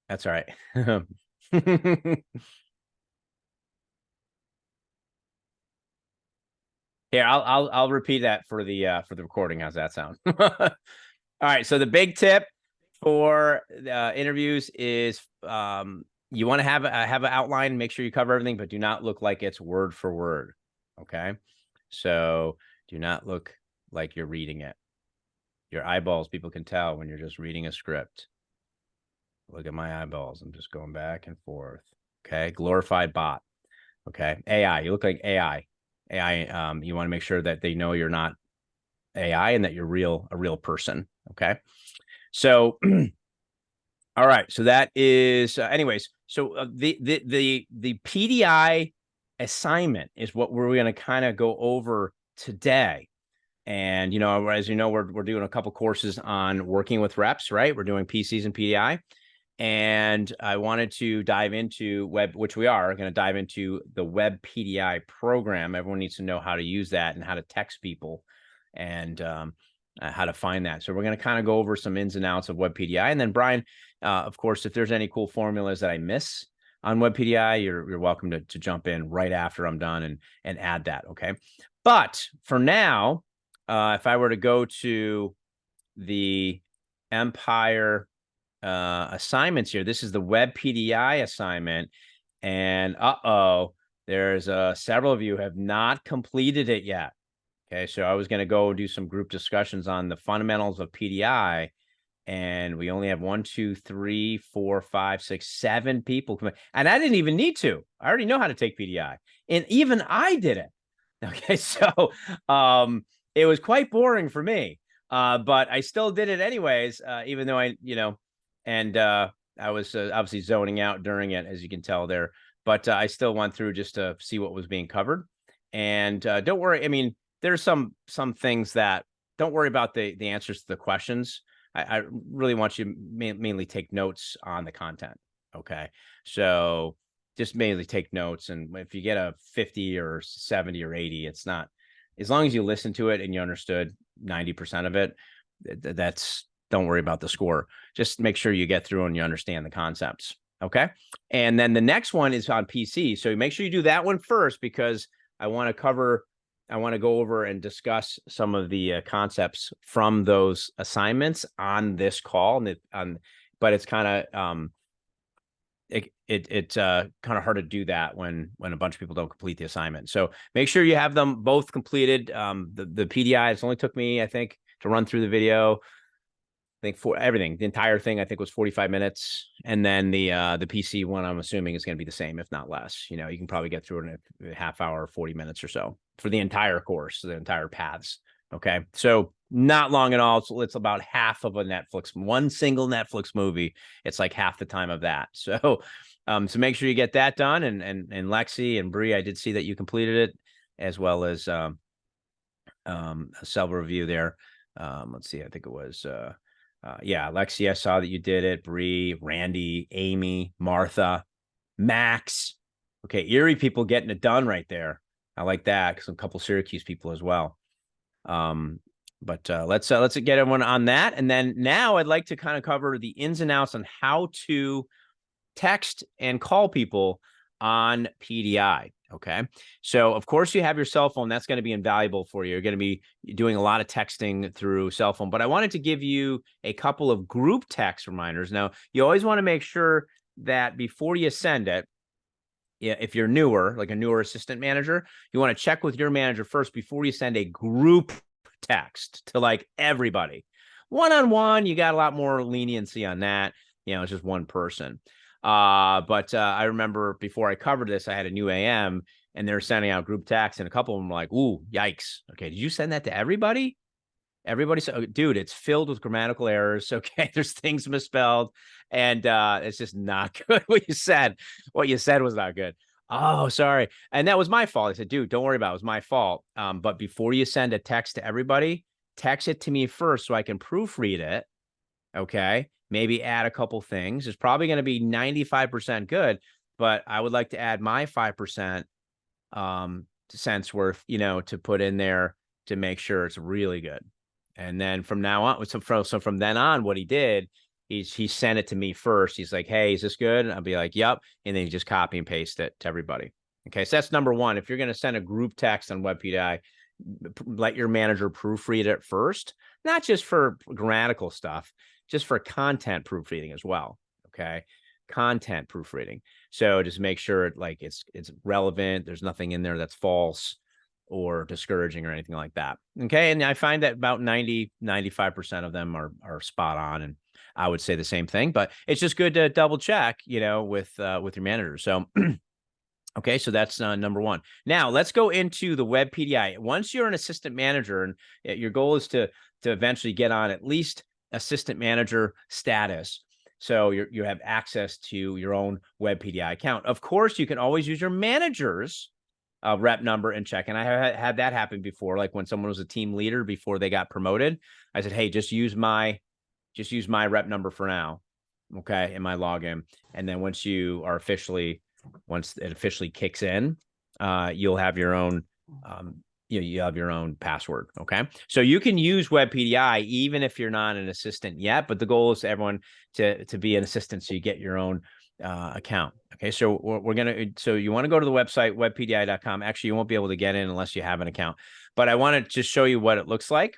That's all right. Here, I'll repeat that for the recording. How's that sound? All right. So the big tip for interviews is you want to have an outline, make sure you cover everything, but do not look like it's word for word. Okay. So do not look like you're reading it. Your eyeballs, people can tell when you're just reading a script. Look at my eyeballs. I'm just going back and forth. Okay. Glorified bot. Okay. AI. You look like AI. AI. You want to make sure that they know you're not AI and that you're a real person. Okay. So, all right. So that is, anyways. So the PDI assignment is what we're going to kind of go over today. And as you know, we're doing a couple courses on working with reps, right? We're doing PCs and PDI. And I wanted to dive into which we are going to dive into the WebPDI program. Everyone needs to know how to use that and how to text people and how to find that. So we're going to kind of go over some ins and outs of WebPDI. And then Brian, of course, if there's any cool formulas that I miss on WebPDI, you're welcome to jump in right after I'm done and add that. Okay. But for now, if I were to go to the Empire assignments here, this is the WebPDI assignment. And there's several of you have not completed it yet. Okay, so I was going to go do some group discussions on the fundamentals of PDI, and we only have 1, 2, 3, 4, 5, 6, 7 people. And I didn't even need to. I already know how to take PDI, and even I did it. Okay, so it was quite boring for me, but I still did it anyways, even though I was obviously zoning out during it, as you can tell there. But I still went through just to see what was being covered. And don't worry. I mean, there's some things that don't worry about the answers to the questions. I really want you to mainly take notes on the content. Okay, so just mainly take notes, and if you get a 50 or 70 or 80, it's not, as long as you listen to it and you understood 90% of it, that's, don't worry about the score. Just make sure you get through and you understand the concepts. Okay, and then the next one is on PC, so make sure you do that one first, because I want to go over and discuss some of the concepts from those assignments on this call. But it's kind of it's kind of hard to do that when a bunch of people don't complete the assignment. So make sure you have them both completed. The PDI, it's only took me, I think, to run through the video, I think, for everything, the entire thing, I think, was 45 minutes. And then the PC one, I'm assuming, is going to be the same, if not less. You can probably get through it in a half hour, 40 minutes or so for the entire course, the entire paths. Okay, so not long at all. So it's about half of one single Netflix movie. It's like half the time of that. So so make sure you get that done. And Lexi and Bree, I did see that you completed it, as well as a self-review there. Let's see, I think it was yeah, Lexi, I saw that you did it. Bree, Randy, Amy, Martha, Max. Okay, Erie people getting it done right there. I like that, because a couple Syracuse people as well. But let's get everyone on that. And then now I'd like to kind of cover the ins and outs on how to text and call people on PDI. Okay, so of course you have your cell phone. That's going to be invaluable for you. You're going to be doing a lot of texting through cell phone, but I wanted to give you a couple of group text reminders. Now, you always want to make sure that before you send it, if you're newer, like a newer assistant manager, you want to check with your manager first before you send a group text to like everybody. One-on-one, you got a lot more leniency on that. It's just one person. But I remember before I covered this, I had a new AM, and they're sending out group text, and a couple of them were like, ooh, yikes. Okay, did you send that to everybody? Everybody said, dude, it's filled with grammatical errors. Okay, there's things misspelled, and it's just not good. What you said was not good. Oh, sorry. And that was my fault. I said, dude, don't worry about it. It was my fault. But before you send a text to everybody, text it to me first so I can proofread it. Okay, maybe add a couple things. It's probably going to be 95% good, but I would like to add my 5% cents worth, to put in there to make sure it's really good. And then from now on, so from then on, what he did he sent it to me first. He's like, hey, is this good? And I'll be like, yep. And then you just copy and paste it to everybody. Okay, so that's number one. If you're going to send a group text on WebPDI, let your manager proofread it first, not just for grammatical stuff, just for content proofreading as well. Okay, content proofreading. So just make sure it's relevant. There's nothing in there that's false or discouraging or anything like that. Okay, and I find that about 95% of them are spot on, and I would say the same thing. But it's just good to double check, with your manager. So. Okay, so that's number one. Now let's go into the WebPDI. Once you're an assistant manager, and your goal is to eventually get on at least assistant manager status, so you have access to your own WebPDI account. Of course, you can always use your manager's rep number and check. And I had that happen before, like when someone was a team leader before they got promoted. I said, hey, just use my rep number for now, okay, in my login. And then once it officially kicks in, you'll have your own, you have your own password. Okay. So you can use WebPDI even if you're not an assistant yet, but the goal is everyone to be an assistant. So you get your own account. Okay. So so you want to go to the website, webpdi.com. Actually, you won't be able to get in unless you have an account, but I want to just show you what it looks like.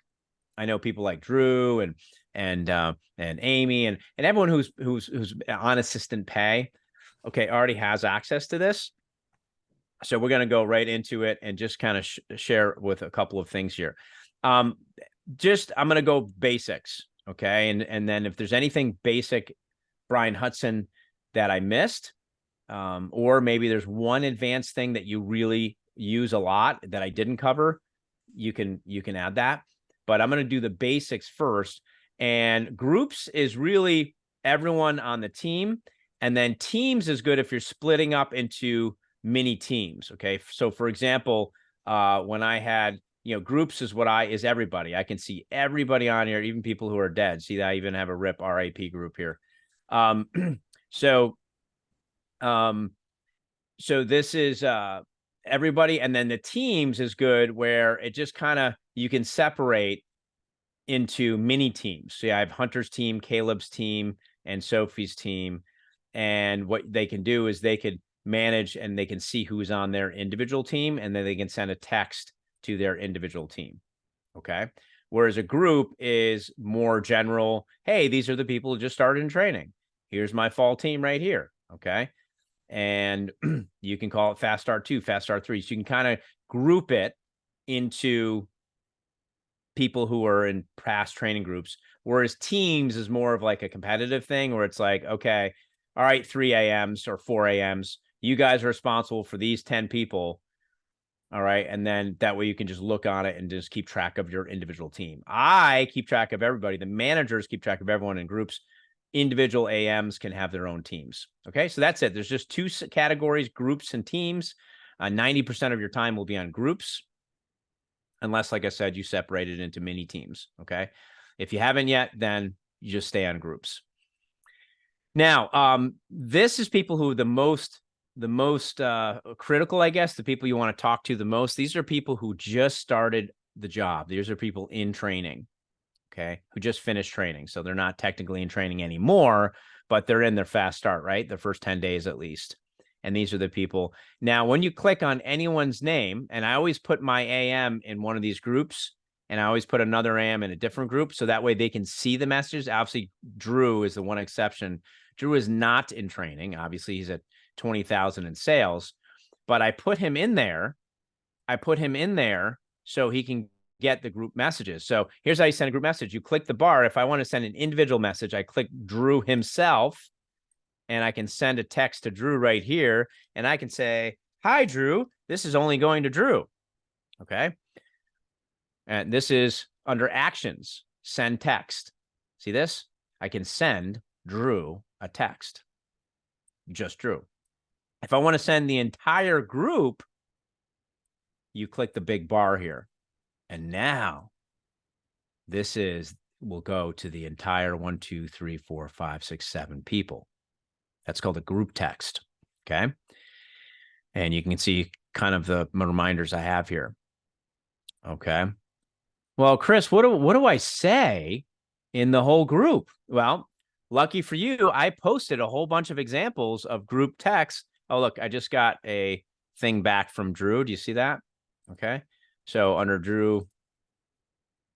I know people like Drew and Amy and everyone who's on assistant pay, okay, already has access to this. So we're going to go right into it and just kind of share with a couple of things here. I'm going to go basics. Okay. And then if there's anything basic, Brian Hudson, that I missed, or maybe there's one advanced thing that you really use a lot that I didn't cover, you can add that. But I'm going to do the basics first. And groups is really everyone on the team. And then teams is good if you're splitting up into mini teams. Okay. So for example, when I had, groups is everybody. I can see everybody on here, even people who are dead. See, I even have a RIP group here. So this is everybody. And then the teams is good where it just kind of, you can separate into mini teams. So I have Hunter's team, Caleb's team, and Sophie's team. And what they can do is they could manage and they can see who's on their individual team, and then they can send a text to their individual team. Okay. Whereas a group is more general. Hey, these are the people who just started in training. Here's my fall team right here. Okay. And you can call it Fast Start 2, Fast Start 3. So you can kind of group it into people who are in past training groups. Whereas teams is more of like a competitive thing where it's like, okay, all right, 3 a.m.s or 4 a.m.s. You guys are responsible for these 10 people. All right. And then that way you can just look on it and just keep track of your individual team. I keep track of everybody. The managers keep track of everyone in groups. Individual AMs can have their own teams. Okay. So that's it. There's just two categories, groups and teams. 90% of your time will be on groups. Unless, like I said, you separate it into mini teams. Okay. If you haven't yet, then you just stay on groups. Now, this is people who the most critical, I guess, the people you want to talk to the most. These are people who just started the job. These are people in training, okay, who just finished training. So they're not technically in training anymore, but they're in their fast start, right? The first 10 days at least. And these are the people. Now, when you click on anyone's name, and I always put my AM in one of these groups, and I always put another AM in a different group, so that way they can see the messages. Obviously, Drew is the one exception. Drew is not in training. Obviously, he's at 20,000 in sales, but I put him in there. So he can get the group messages. So here's how you send a group message. You click the bar. If I want to send an individual message, I click Drew himself, and I can send a text to Drew right here. And I can say, hi, Drew. This is only going to Drew. Okay. And this is under actions, send text. See this? I can send Drew a text. Just Drew. If I want to send the entire group, you click the big bar here. And now will go to the entire 1, 2, 3, 4, 5, 6, 7 people. That's called a group text. Okay. And you can see kind of the reminders I have here. Okay. Well, Chris, what do I say in the whole group? Well, lucky for you, I posted a whole bunch of examples of group text. Oh, look, I just got a thing back from Drew. Do you see that? Okay. So under Drew,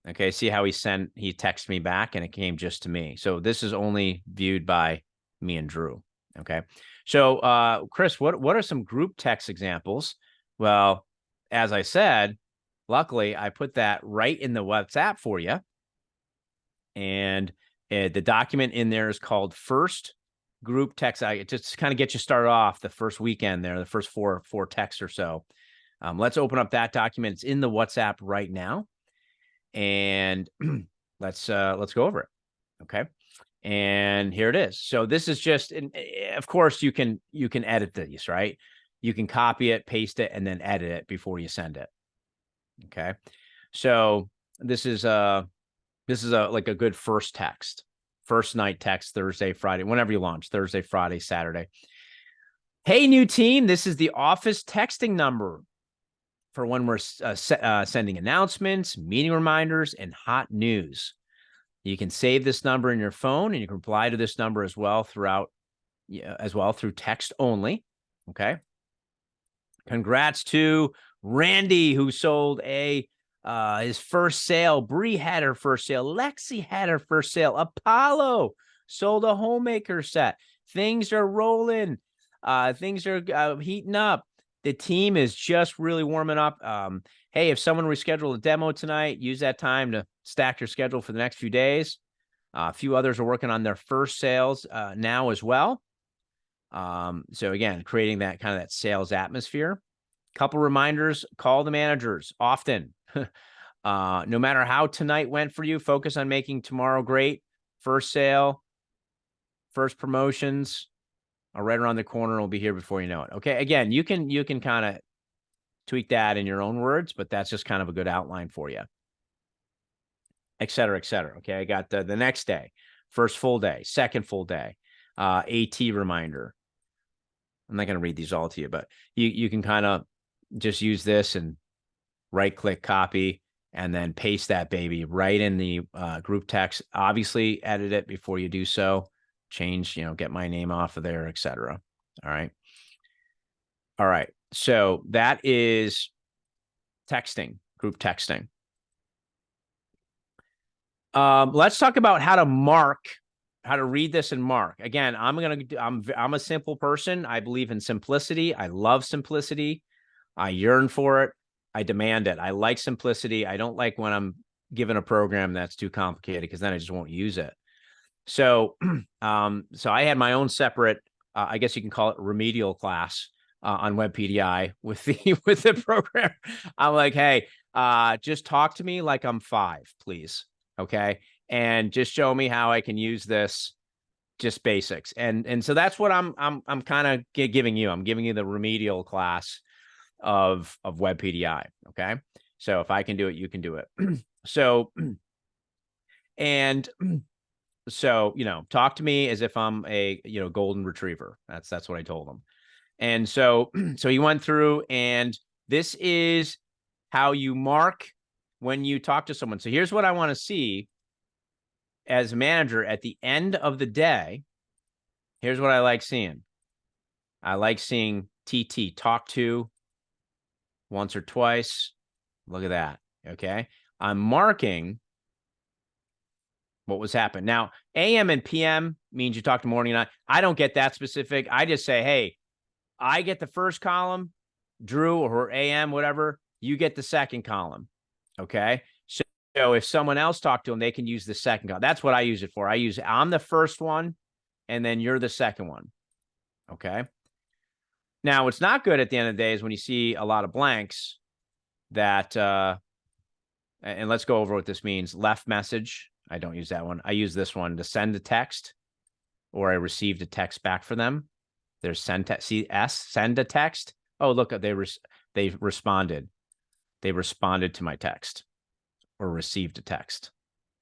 okay, see how he texted me back and it came just to me. So this is only viewed by me and Drew. Okay. So Chris, what are some group text examples? Well, as I said, luckily I put that right in the WhatsApp for you. And the document in there is called first group text. I just kind of get you started off the first weekend there, the first four texts or so. Let's open up that document. It's in the WhatsApp right now. And let's go over it. Okay. And here it is. So this is just, and of course you can edit these, right? You can copy it, paste it, and then edit it before you send it. Okay. So this is like a good first night text, Thursday, Friday, whenever you launch, Thursday, Friday, Saturday. Hey, new team, this is the office texting number for when we're sending announcements, meeting reminders, and hot news. You can save this number in your phone, and you can reply to this number as well through text only. Okay. Congrats to Randy, who sold his first sale. Bree had her first sale. Lexi had her first sale. Apollo sold a homemaker set. Things are rolling. Things are heating up. The team is just really warming up. Hey, if someone rescheduled a demo tonight, use that time to stack your schedule for the next few days. A few others are working on their first sales now as well. So again, creating that kind of that sales atmosphere. Couple reminders, call the managers often. No matter how tonight went for you, focus on making tomorrow great. First sale, first promotions are right around the corner. We'll be here before you know it. Okay. Again, you can kind of tweak that in your own words, but that's just kind of a good outline for you. Et cetera, et cetera. Okay. I got the next day, first full day, second full day, AT reminder. I'm not going to read these all to you, but you can kind of just use this and right click copy and then paste that baby right in the group text. Obviously edit it before you do so. Change, get my name off of there, etc. All right. All right. So that is texting, group texting. Let's talk about how to read this and mark. Again, I'm a simple person. I believe in simplicity. I love simplicity. I yearn for it. I demand it. I like simplicity. I don't like when I'm given a program that's too complicated because then I just won't use it. So, so I had my own separate, I guess you can call it remedial class on WebPDI with the program. I'm like, hey, just talk to me like I'm 5, please. Okay. And just show me how I can use this, just basics. And so that's what I'm kind of giving you. I'm giving you the remedial class of WebPDI. Okay. So if I can do it, you can do it. So talk to me as if I'm a, golden retriever. That's what I told him. And so he went through, and this is how you mark when you talk to someone. So here's what I want to see as a manager at the end of the day. Here's what I like seeing. I like seeing TT, talk to, once or twice. Look at that. Okay. I'm marking what was happening. Now, AM and PM means you talk to morning and night. I don't get that specific. I just say, hey, I get the first column, Drew or AM, whatever, you get the second column. Okay. So if someone else talked to them, they can use the second column. That's what I use it for. I'm the first one, and then you're the second one. Okay. Now, what's not good at the end of the day is when you see a lot of blanks that, and let's go over what this means. Left message. I don't use that one. I use this one to send a text, or I received a text back for them. There's send a text. Oh, look, they responded. They responded to my text or received a text.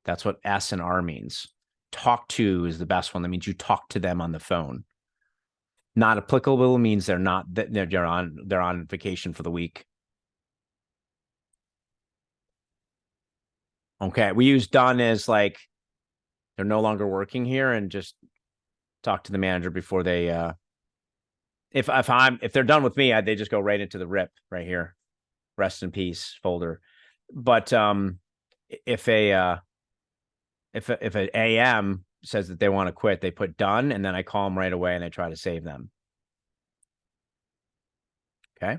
That's what S and R means. Talk to is the best one. That means you talk to them on the phone. Not applicable means they're on vacation for the week. Okay, we use done as like they're no longer working here and just talk to the manager before they, if they're done with me, they just go right into the RIP right here, rest in peace folder. But if an AM says that they want to quit, they put done, and then I call them right away and I try to save them. Okay.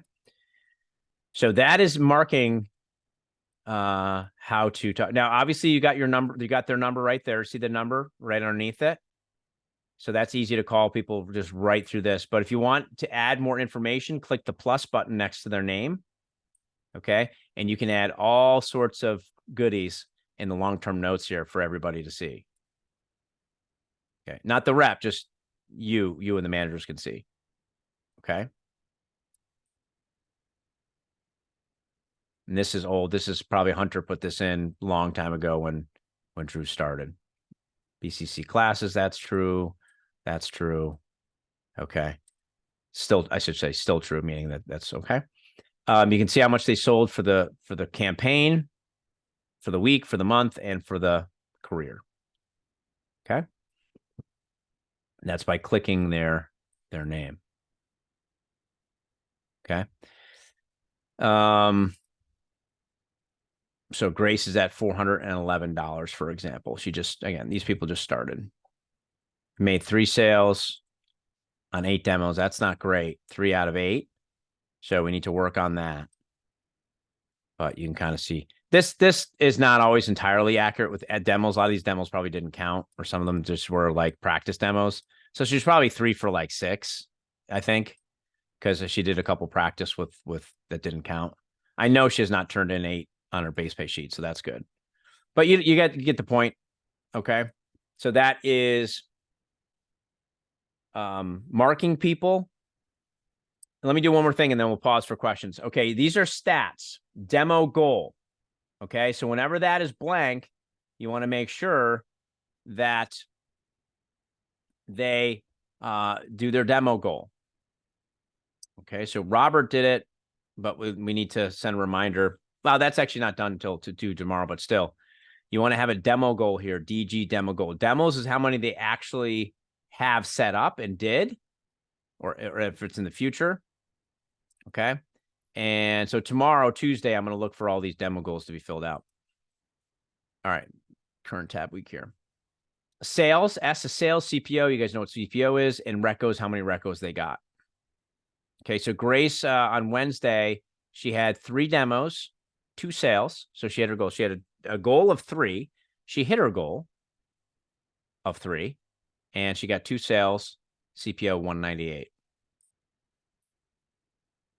So that is marking how to talk. Now, obviously you got your number, you got their number right there. See the number right underneath it? So that's easy to call people just right through this. But if you want to add more information, click the plus button next to their name. Okay. And you can add all sorts of goodies in the long-term notes here for everybody to see. Okay. Not the rep, just you and the managers can see. Okay. And this is old. This is probably Hunter put this in a long time ago when Drew started. BCC classes, that's true. That's true. Okay. Still, I should say still true, meaning that that's okay. You can see how much they sold for the campaign, for the week, for the month, and for the career. Okay. And that's by clicking their name. Okay. So Grace is at $411, for example. She just, again, these people just started. Made 3 sales on 8 demos. That's not great. 3 out of 8. So we need to work on that. But you can kind of see this is not always entirely accurate with demos. A lot of these demos probably didn't count, or some of them just were like practice demos. So she's probably 3 for like 6, I think, because she did a couple practice with that didn't count. I know she has not turned in 8 on her base pay sheet, so that's good. But you get the point. Okay. So that is marking people. Let me do one more thing and then we'll pause for questions. Okay, these are stats, demo goal. Okay, so whenever that is blank, you want to make sure that they do their demo goal. Okay, so Robert did it, but we need to send a reminder. Well, that's actually not done until to do tomorrow, but still, you want to have a demo goal here, DG demo goal. Demos is how many they actually have set up and did, or if it's in the future. Okay. And so tomorrow, Tuesday, I'm going to look for all these demo goals to be filled out. All right. Current tab week here. Sales, S is sales, CPO. You guys know what CPO is, and recos, how many recos they got. Okay. So Grace on Wednesday, she had 3 demos, 2 sales. So she had her goal. She had a goal of 3. She hit her goal of 3, and she got 2 sales, CPO 198.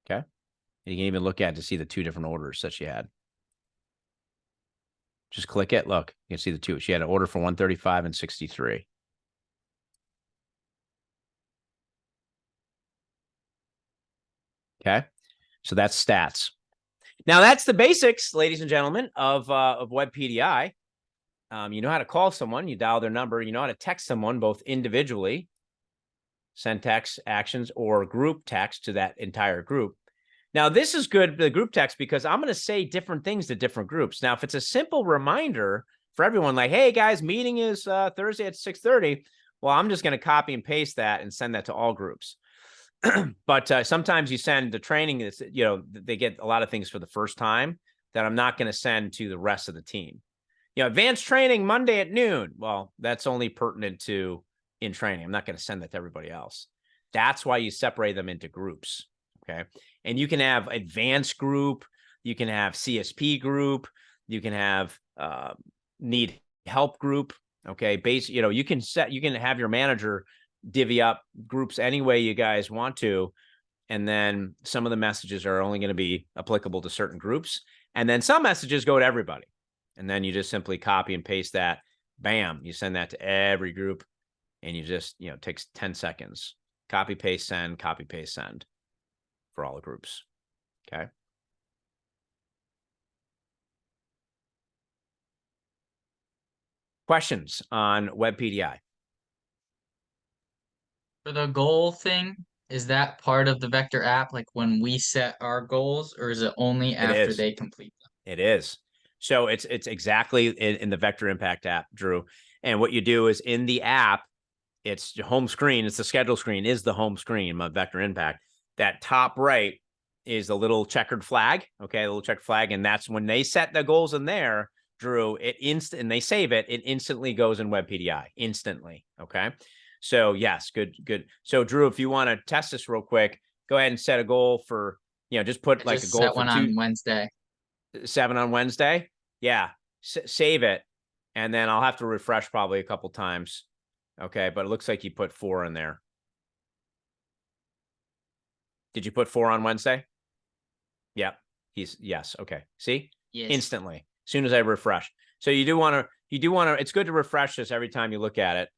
Okay. And you can even look at it to see the 2 different orders that she had. Just click it. Look, you can see the 2. She had an order for 135 and 63. Okay. So that's stats. Now that's the basics, ladies and gentlemen, of WebPDI. You know how to call someone, you dial their number, you know how to text someone both individually, send text actions, or group text to that entire group. Now, this is good, the group text, because I'm going to say different things to different groups. Now, if it's a simple reminder for everyone, like, hey, guys, meeting is Thursday at 6:30, well, I'm just going to copy and paste that and send that to all groups. But sometimes you send the training, they get a lot of things for the first time that I'm not going to send to the rest of the team. Advanced training Monday at noon. Well, that's only pertinent to in training. I'm not going to send that to everybody else. That's why you separate them into groups. Okay. And you can have advanced group, you can have CSP group, you can have need help group. Okay. You can have your manager divvy up groups any way you guys want to. And then some of the messages are only going to be applicable to certain groups. And then some messages go to everybody. And then you just simply copy and paste that. Bam. You send that to every group. And you just, it takes 10 seconds. Copy, paste, send, copy, paste, send for all the groups. Okay. Questions on WebPDI? For the goal thing, is that part of the Vector app, like when we set our goals, or is it only after they complete them? It is. So it's exactly in the Vector Impact app, Drew. And what you do is in the app, it's your home screen. It's the schedule screen is the home screen of Vector Impact. That top right is the little checkered flag. Okay, a little checkered flag. And that's when they set the goals in there, Drew, and they save it, it instantly goes in WebPDI instantly. Okay. So yes, good. So Drew, if you want to test this real quick, go ahead and set a goal for, just put I like a just goal set for one on Wednesday. 7 on Wednesday. Yeah. Save it. And then I'll have to refresh probably a couple times. Okay. But it looks like you put 4 in there. Did you put 4 on Wednesday? Yep. Yes. Okay. See? Yes. Instantly. As soon as I refresh. So you do want to, it's good to refresh this every time you look at it,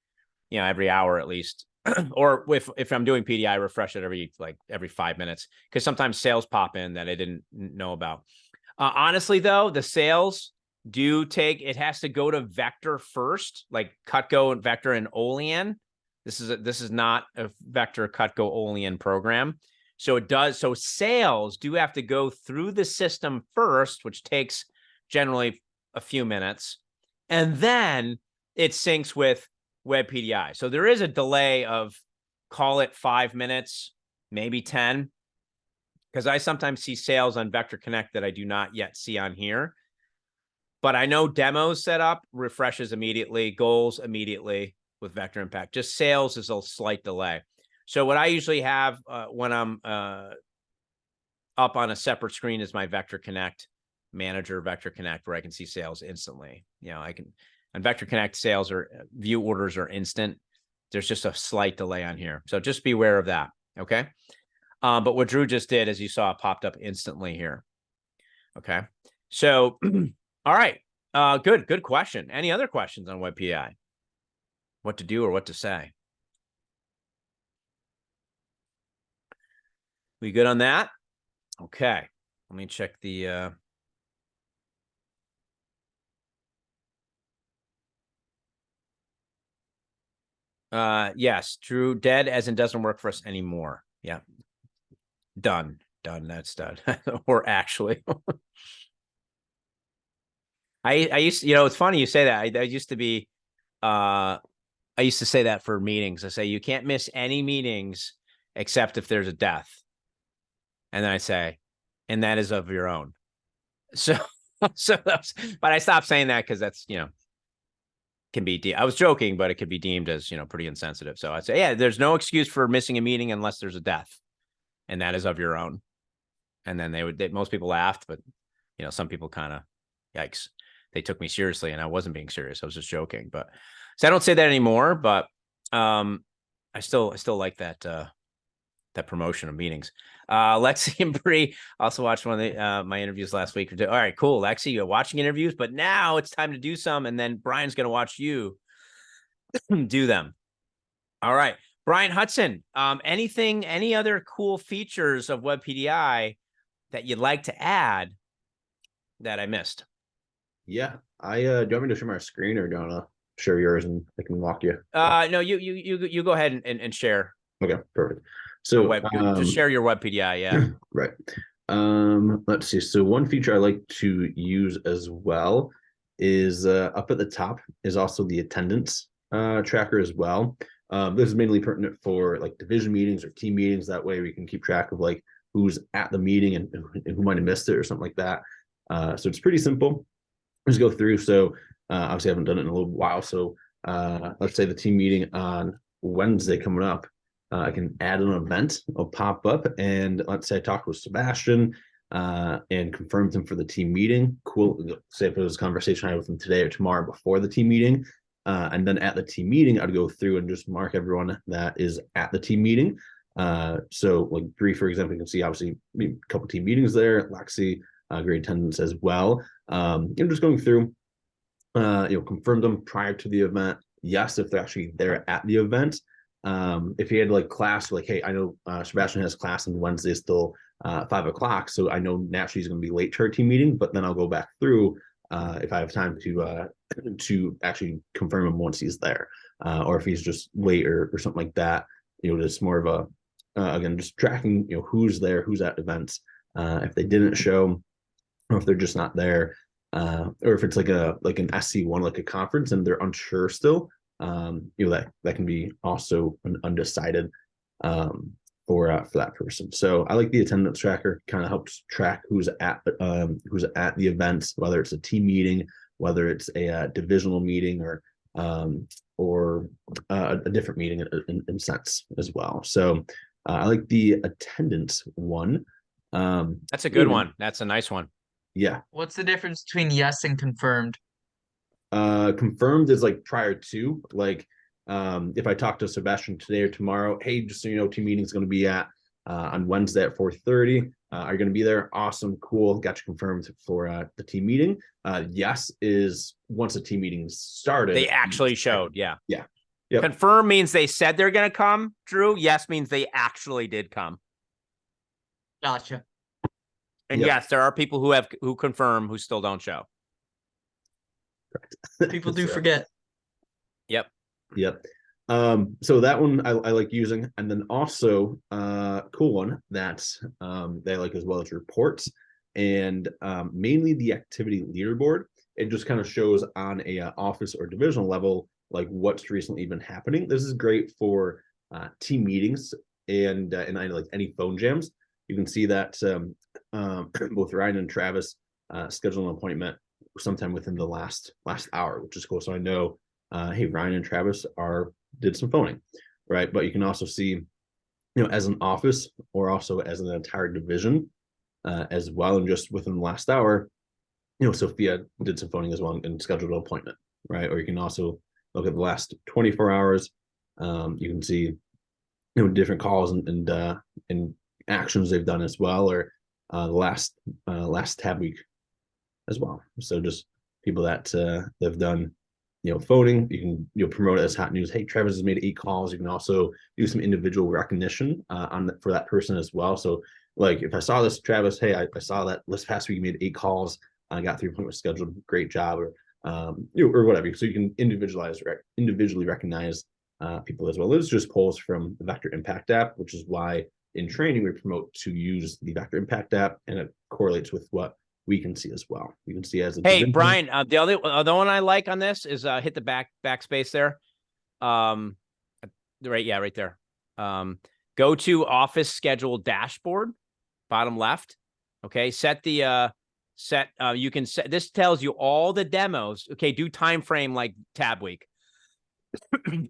every hour at least. Or if I'm doing PDI, I refresh it every 5 minutes, because sometimes sales pop in that I didn't know about. Honestly, though, the sales it has to go to Vector first, like Cutco, Vector, and Olean. This is not a Vector, Cutco, Olean program. So it does. So sales do have to go through the system first, which takes generally a few minutes, and then it syncs with WebPDI. So there is a delay of, call it 5 minutes, maybe 10, because I sometimes see sales on Vector Connect that I do not yet see on here. But I know demos set up, refreshes immediately, goals immediately with Vector Impact. Just sales is a slight delay. So what I usually have when I'm up on a separate screen is my Vector Connect manager, Vector Connect, where I can see sales instantly. I can, on Vector Connect, sales or view orders are instant. There's just a slight delay on here. So just be aware of that. Okay. But what Drew just did, as you saw, it popped up instantly here. Okay. So, all right. Good question. Any other questions on WebPDI? What to do or what to say? We good on that? Okay. Let me check the yes, Drew, dead as in doesn't work for us anymore. Yeah. Done. That's done. Or actually. I used to, it's funny you say that. I used to be I used to say that for meetings. I say you can't miss any meetings except if there's a death. And then I say, and that is of your own. So but I stopped saying that because that's, can be, I was joking, but it could be deemed as, pretty insensitive. So I'd say, yeah, there's no excuse for missing a meeting unless there's a death, and that is of your own. And then most people laughed, but some people kind of, yikes, they took me seriously, and I wasn't being serious. I was just joking. But so I don't say that anymore, but I still like that promotion of meetings. Lexi and Bree also watched one of my interviews last week. All right, cool. Lexi, you're watching interviews, but now it's time to do some, and then Brian's going to watch you do them. All right, Brian Hudson, any other cool features of WebPDI that you'd like to add that I missed? Yeah, do you want me to share my screen, or do you want to share yours and I can walk you? No, you go ahead and share. Okay, perfect. So just share your WebPDI, yeah. Right. Let's see. So one feature I like to use as well is up at the top is also the attendance tracker as well. This is mainly pertinent for like division meetings or team meetings. That way we can keep track of like who's at the meeting and who might have missed it or something like that. So it's pretty simple. Just go through. So obviously I haven't done it in a little while. So let's say the team meeting on Wednesday coming up. I can add an event. It'll pop up, and let's say I talked with Sebastian and confirmed him for the team meeting. Cool. Say if it was a conversation I had with him today or tomorrow before the team meeting, and then at the team meeting, I'd go through and just mark everyone that is at the team meeting. So like Bree, for example, you can see obviously a couple team meetings there. Lexi, great attendance as well. Just going through, confirm them prior to the event. Yes, if they're actually there at the event. If he had like class, like, hey, I know Sebastian has class on Wednesday still 5 o'clock, so I know naturally he's going to be late to our team meeting, but then I'll go back through if I have time to actually confirm him once he's there, or if he's just late or something like that. Just more of a again, just tracking who's there, who's at events, if they didn't show, or if they're just not there, or if it's like an SC1, like a conference, and they're unsure still. that can be also an undecided for that person. So I like the attendance tracker. Kind of helps track who's at the events, whether it's a team meeting, whether it's a divisional meeting, or a different meeting in sense as well. So I like the attendance one. That's a good one. That's a nice one. Yeah. What's the difference between yes and confirmed? Confirmed is like prior to, like, if I talk to Sebastian today or tomorrow, hey, just so you know, team meeting is going to be at on Wednesday at 4:30. Are you going to be there? Awesome, cool. Got you confirmed for the team meeting. Yes is once the team meeting started. They actually showed. Yeah. Yeah. Yep. Confirm means they said they're going to come. Drew. Yes means they actually did come. Gotcha. And yes, there are people who confirm who still don't show. People do forget. Yep. So that one I like using, and then also cool one that they like as well as reports, and mainly the activity leaderboard. It just kind of shows on a office or divisional level like what's recently been happening. This is great for team meetings and I like any phone jams. You can see that both Ryan and Travis scheduled an appointment sometime within the last hour, which is cool. So I know, hey, Ryan and Travis did some phoning, right? But you can also see, as an office or also as an entire division as well. And just within the last hour, Sophia did some phoning as well and scheduled an appointment, right? Or you can also look at the last 24 hours. You can see, different calls and actions they've done as well, or the last tab week as well. So just people that have done, phoning, you can promote it as hot news. Hey, Travis has made 8 calls. You can also do some individual recognition for that person as well. So like if I saw this, Travis, hey, I saw that this past week you made 8 calls. I got 3 appointments scheduled. Great job, or whatever. So you can individually recognize people as well. This is just polls from the Vector Impact app, which is why in training we promote to use the Vector Impact app, and it correlates with what we can see as well. You can see as a hey, Brian, the other one I like on this is hit the backspace there. Right there. Go to office schedule dashboard, bottom left. Okay, you can set, this tells you all the demos. Okay, do time frame like tab week.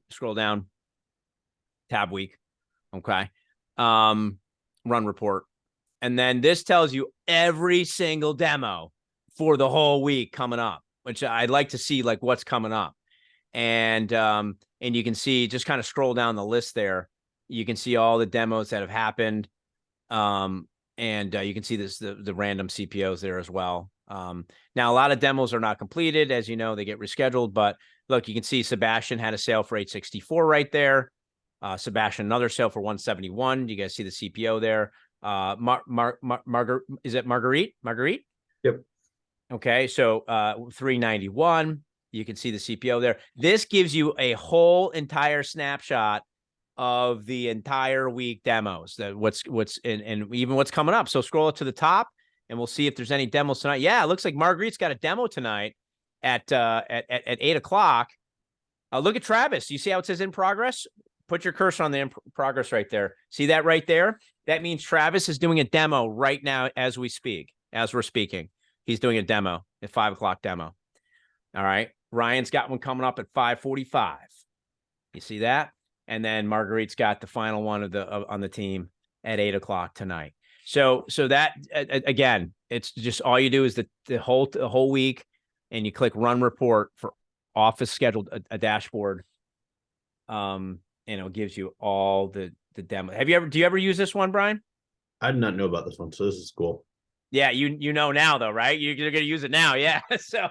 Scroll down, tab week. Okay, run report. And then this tells you every single demo for the whole week coming up, which I'd like to see like what's coming up. And you can see, just kind of scroll down the list there. You can see all the demos that have happened. And you can see the random CPOs there as well. Now, a lot of demos are not completed. As you know, they get rescheduled. But look, you can see Sebastian had a sale for 864 right there. Sebastian, another sale for 171. You guys see the CPO there. Is it Marguerite? Yep. Okay, so 391. You can see the CPO there. This gives you a whole entire snapshot of the entire week demos, that what's and even what's coming up. So scroll it to the top and we'll see if there's any demos tonight. Yeah, it looks like Marguerite's got a demo tonight at 8:00. Look at Travis. You see how it says in progress? Put your cursor on the in progress right there. See that right there? That means Travis is doing a demo right now as we speak, as we're speaking. He's doing a demo at 5:00 demo. All right. Ryan's got one coming up at 5:45. You see that? And then Marguerite's got the final one on the team at 8:00 tonight. So that again, it's just all you do is the whole week, and you click run report for office scheduled a dashboard. And it gives you all the demo. Do you ever use this one, Brian? I did not know about this one, so this is cool. Yeah, you know now though, right? You're gonna use it now, yeah. So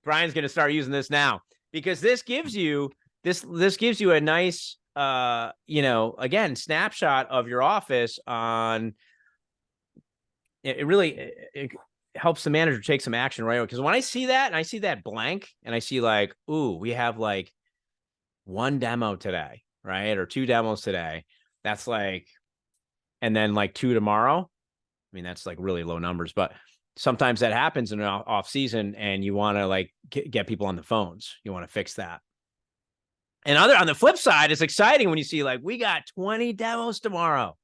Brian's gonna start using this now, because this gives you a nice again, snapshot of your office on it. Really it helps the manager take some action right away. Because when I see that and I see that blank and I see like, ooh, we have like 1 demo today, right? Or 2 demos today. That's like, and then like 2 tomorrow. I mean, that's like really low numbers, but sometimes that happens in an off season and you want to like get people on the phones. You want to fix that. And on the flip side, it's exciting when you see like, we got 20 demos tomorrow,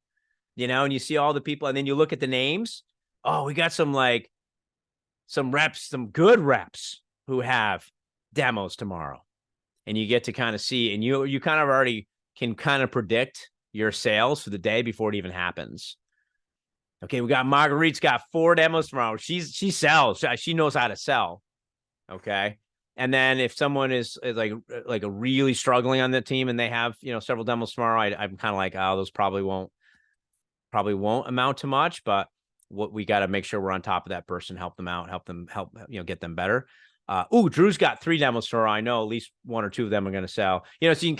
and you see all the people, and then you look at the names. Oh, we got some reps, some good reps who have demos tomorrow. And you get to kind of see, and you kind of already can kind of predict your sales for the day before it even happens. Okay, we got Marguerite's got 4 demos tomorrow. She sells. She knows how to sell. Okay. And then if someone is like a really struggling on the team and they have, several demos tomorrow, I'm kind of like, oh, those probably won't amount to much, but what we got to make sure we're on top of that person, help them out, get them better. Drew's got 3 demos tomorrow. I know at least 1 or 2 of them are going to sell, so you can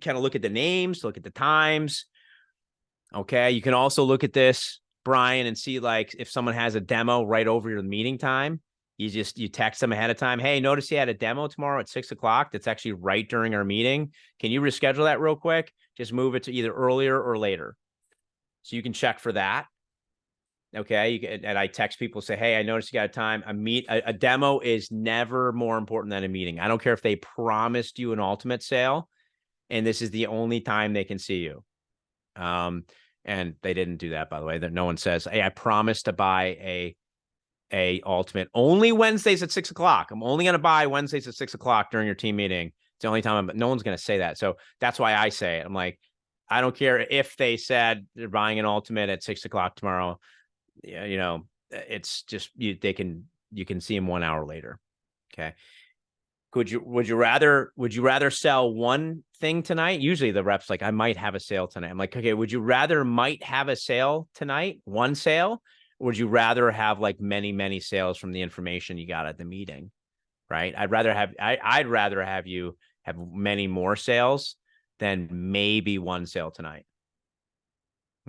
kind of look at the names, look at the times. Okay. You can also look at this, Brian, and see like if someone has a demo right over your meeting time. You text them ahead of time. Hey, notice he had a demo tomorrow at 6 o'clock. That's actually right during our meeting. Can you reschedule that real quick? Just move it to either earlier or later. So you can check for that. Okay. And I text people, say, hey, I noticed you got a time. A demo is never more important than a meeting. I don't care if they promised you an ultimate sale and this is the only time they can see you. And they didn't do that, by the way. That no one says, hey, I promised to buy a ultimate only Wednesdays at 6 o'clock. I'm only going to buy Wednesdays at 6 o'clock during your team meeting. It's the only time, no one's going to say that. So that's why I say it. I'm like, I don't care if they said they're buying an ultimate at 6 o'clock tomorrow. It's just, you can see them 1 hour later. Okay. Would you rather sell one thing tonight? Usually the rep's like, I might have a sale tonight. I'm like, okay, would you rather might have a sale tonight, one sale? Or would you rather have like many, many sales from the information you got at the meeting? Right. I'd rather have you have many more sales than maybe one sale tonight.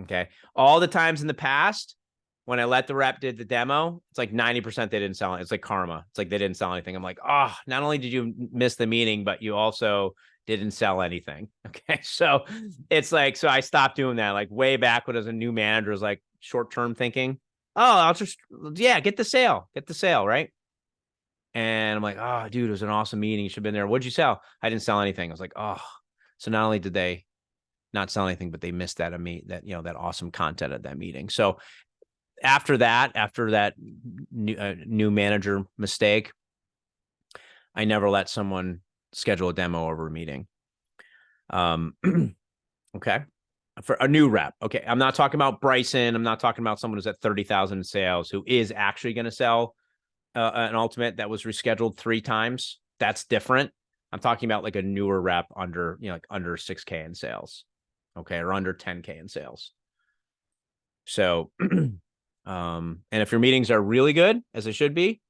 Okay. All the times in the past, when I let the rep did the demo, it's like 90% they didn't sell it. It's like karma. It's like they didn't sell anything. I'm like, oh, not only did you miss the meeting, but you also didn't sell anything. Okay. So it's like, so I stopped doing that. Like way back when I was a new manager, was like short-term thinking. Oh, I'll just, get the sale, right? And I'm like, oh, dude, it was an awesome meeting. You should have been there. What'd you sell? I didn't sell anything. I was like, oh, so not only did they not sell anything, but they missed that awesome content at that meeting. So after that new manager mistake, I never let someone schedule a demo over a meeting. Okay. For a new rep. Okay. I'm not talking about Bryson. I'm not talking about someone who's at 30,000 in sales who is actually going to sell an ultimate that was rescheduled 3 times. That's different. I'm talking about like a newer rep under, like under 6K in sales. Okay. Or under 10K in sales. So, and if your meetings are really good, as they should be,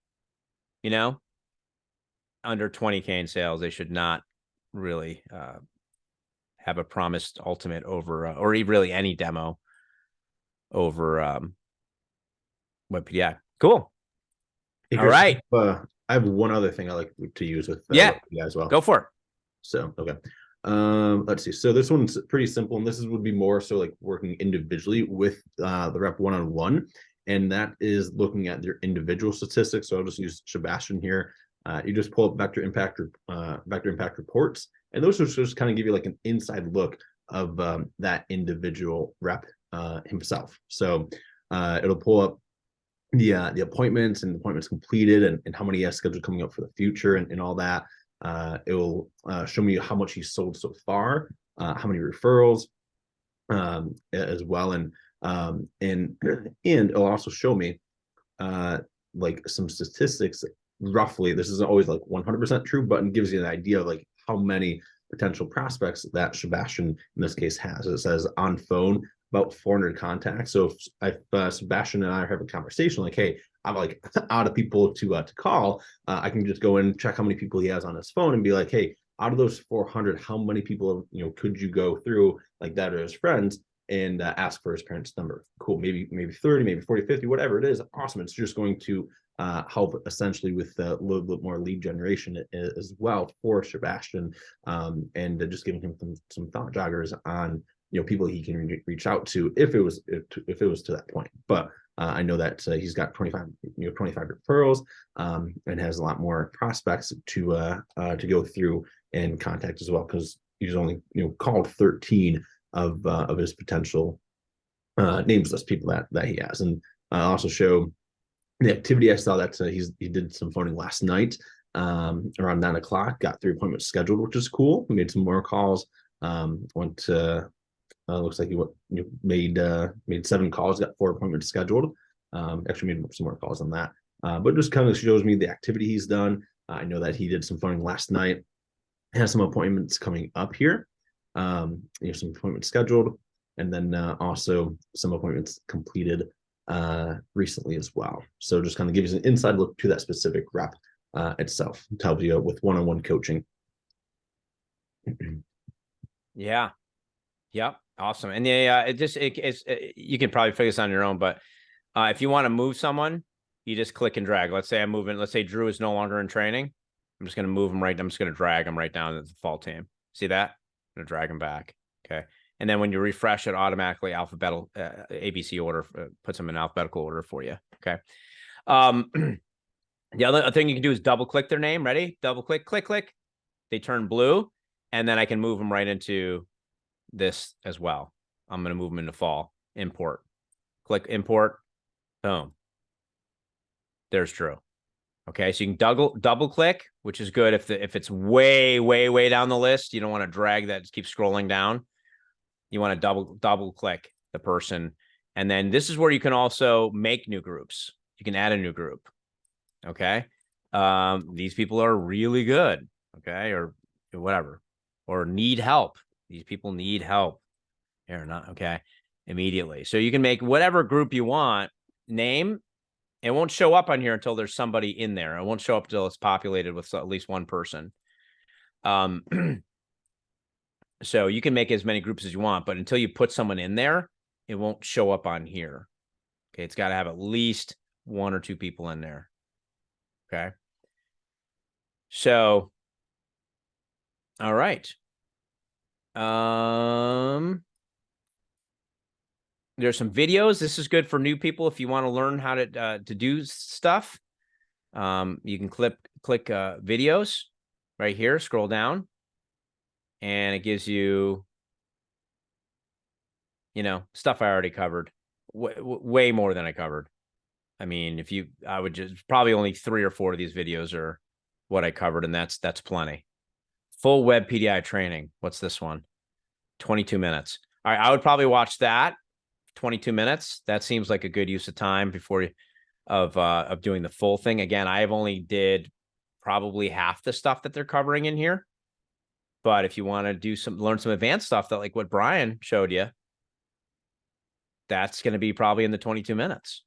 under 20K in sales, they should not really, have a promised ultimate over, or really any demo over WebPDI. Cool. Hey, All Chris, right. I have one other thing I like to use with WebPDI as well. Go for it. So, okay. Let's see. So this one's pretty simple, and would be more so like working individually with the rep one-on-one, and that is looking at their individual statistics. So I'll just use Sebastian here. You just pull up vector impact reports, and those will just kind of give you like an inside look of that individual rep himself. So it'll pull up the appointments and appointments completed and how many he has scheduled coming up for the future and all that. It will show me how much he's sold so far, how many referrals as well, and it'll also show me like some statistics. Roughly, this isn't always like 100% true, but it gives you an idea of like how many potential prospects that Sebastian in this case has. It says on phone about 400 contacts. So if Sebastian and I have a conversation like, hey, I'm like out of people to call, I can just go and check how many people he has on his phone and be like, hey, out of those 400, how many people could you go through like that or his friends and ask for his parents' number? Cool. Maybe 30, maybe 40, 50, whatever it is. Awesome. It's just going to help essentially with a little bit more lead generation as well for Sebastian, and just giving him some thought joggers on people he can reach out to if it was to that point. But I know that he's got 25 referrals and has a lot more prospects to go through and contact as well, because he's only called 13 of his potential names list people that he has, and also show the activity. I saw that he did some phoning last night around 9 o'clock. Got 3 appointments scheduled, which is cool. Made some more calls. Went to looks like he made 7 calls. Got 4 appointments scheduled. Actually made some more calls on that. But just kind of shows me the activity he's done. I know that he did some phoning last night. Has some appointments coming up here. Some appointments scheduled, and then also some appointments completed recently as well. So just kind of gives you an inside look to that specific rep itself to help you with one-on-one coaching. Yeah. Yep. Awesome. And you can probably figure this on your own, but if you want to move someone, you just click and drag. Let's say let's say Drew is no longer in training. I'm just going to move him I'm just going to drag him right down to the default team. See that? I'm going to drag him back. Okay. And then when you refresh it, automatically alphabetical ABC order puts them in alphabetical order for you. Okay. The other thing you can do is double click their name. Ready? Double click, click, click. They turn blue, and then I can move them right into this as well. I'm going to move them into fall. Import. Click import. Boom. There's Drew. Okay, so you can double click, which is good if it's way, way, way down the list. You don't want to drag that, just keep scrolling down. You want to double click the person. And then this is where you can also make new groups. You can add a new group. Okay. These people are really good. Okay. Or whatever, or need help. These people need help. They're not okay. Immediately. So you can make whatever group you want, name. It won't show up on here until there's somebody in there. It won't show up until it's populated with at least one person. So you can make as many groups as you want, but until you put someone in there, it won't show up on here. Okay. It's got to have at least 1 or 2 people in there. Okay. So, all right. There's some videos. This is good for new people if you want to learn how to do stuff. You can click videos right here, scroll down, and it gives you, stuff I already covered. Way more than I covered. I mean, I would just probably only 3 or 4 of these videos are what I covered, and that's plenty. Full WebPDI training. What's this one? 22 minutes. All right, I would probably watch that. 22 minutes. That seems like a good use of time of doing the full thing. Again, I have only did probably half the stuff that they're covering in here. But if you want to learn some advanced stuff that like what Brian showed you, that's going to be probably in the 22 minutes.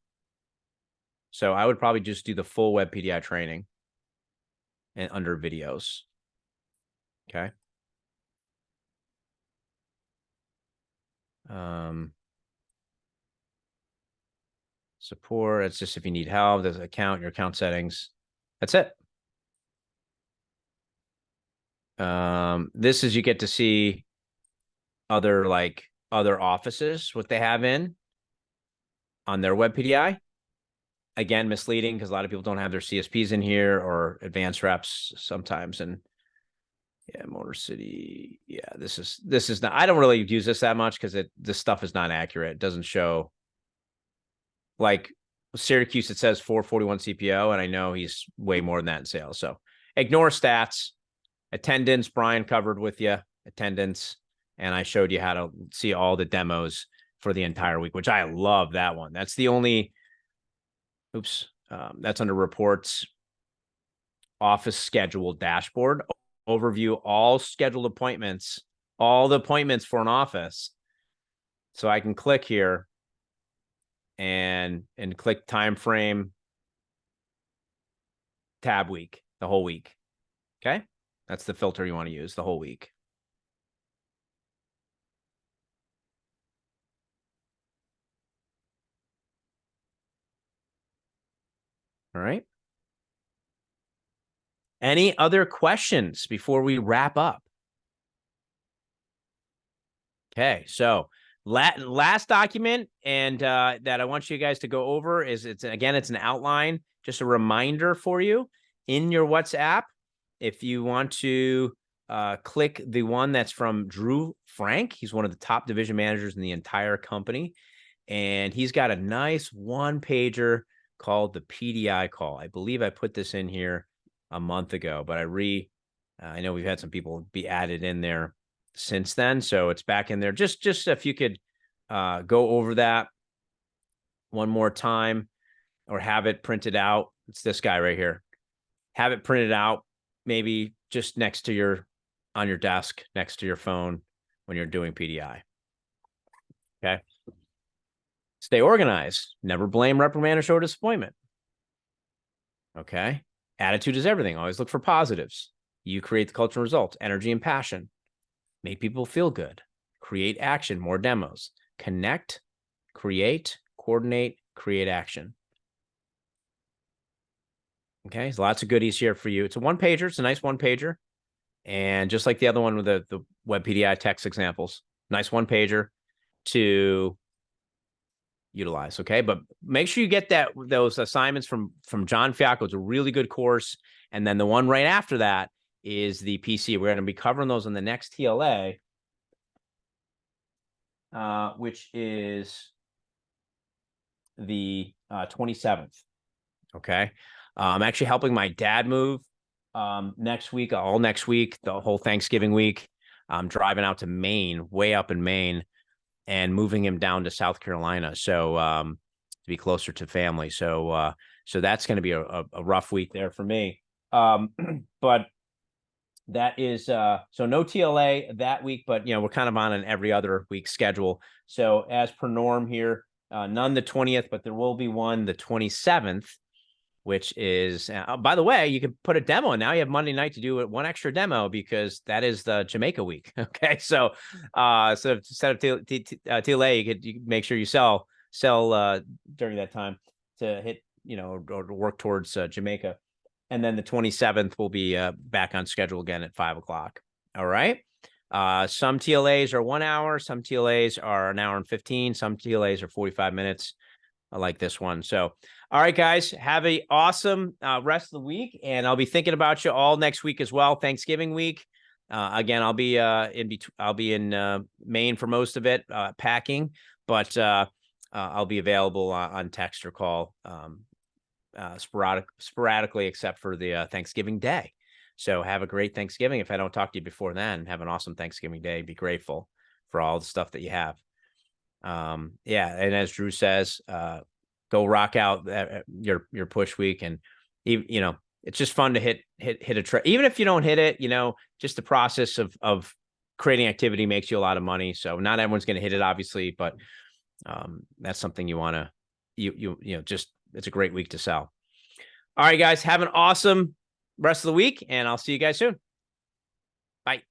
So I would probably just do the full WebPDI training and under videos. Okay. Support. It's just if you need help, there's your account settings. That's it. This is you get to see other offices, what they have on their WebPDI. Again, misleading because a lot of people don't have their CSPs in here or advanced reps sometimes. And yeah, Motor City. Yeah, this is not, I don't really use this that much because this stuff is not accurate. It doesn't show. Like Syracuse, it says 441 CPO, and I know he's way more than that in sales. So ignore stats. Attendance, Brian covered with you. Attendance, and I showed you how to see all the demos for the entire week, which I love that one. That's the only, that's under reports, office schedule dashboard, overview all scheduled appointments, all the appointments for an office. So I can click here and click time frame, tab week, the whole week. Okay. That's the filter you want to use, the whole week. All right. Any other questions before we wrap up? Okay. So last document and that I want you guys to go over is it's an outline, just a reminder for you in your WhatsApp. If you want to click the one that's from Drew Frank. He's one of the top division managers in the entire company. And he's got a nice one-pager called the PDI call. I believe I put this in here a month ago, but I know we've had some people be added in there since then. So it's back in there. Just if you could go over that one more time or have it printed out. It's this guy right here. Have it printed out, maybe just next to on your desk, next to your phone when you're doing PDI. Okay. Stay organized. Never blame, reprimand, or show disappointment. Okay. Attitude is everything. Always look for positives. You create the culture and results, energy and passion. Make people feel good. Create action, more demos. Connect, create, coordinate, create action. Okay. There's lots of goodies here for you. It's a one-pager. It's a nice one-pager. And just like the other one with the WebPDI text examples, nice one-pager to utilize. Okay. But make sure you get those assignments from John Fiacco. It's a really good course. And then the one right after that is the PC. We're going to be covering those in the next TLA, which is the 27th. Okay. I'm actually helping my dad move next week, all next week, the whole Thanksgiving week. I'm driving out to Maine, way up in Maine, and moving him down to South Carolina. So to be closer to family. So that's going to be a rough week there for me. But that is so no TLA that week, but we're kind of on an every other week schedule. So as per norm here, none the 20th, but there will be one the 27th, which is, by the way, you can put a demo in now. You have Monday night to do one extra demo because that is the Jamaica week. Okay. So instead of TLA, you could make sure you sell during that time to hit, or work towards Jamaica. And then the 27th will be back on schedule again at 5 o'clock. All right. Some TLAs are 1 hour. Some TLAs are 1 hour and 15. Some TLAs are 45 minutes. I like this one. So, all right, guys, have a awesome rest of the week. And I'll be thinking about you all next week as well. Thanksgiving week. Again, I'll be in Maine for most of it, packing, but I'll be available on text or call sporadically, except for the Thanksgiving Day. So have a great Thanksgiving. If I don't talk to you before then, have an awesome Thanksgiving Day. Be grateful for all the stuff that you have. Yeah. And as Drew says, go rock out your push week. And, it's just fun to hit a even if you don't hit it, just the process of creating activity makes you a lot of money. So not everyone's going to hit it, obviously, but that's something you want to, just, it's a great week to sell. All right, guys, have an awesome rest of the week, and I'll see you guys soon. Bye.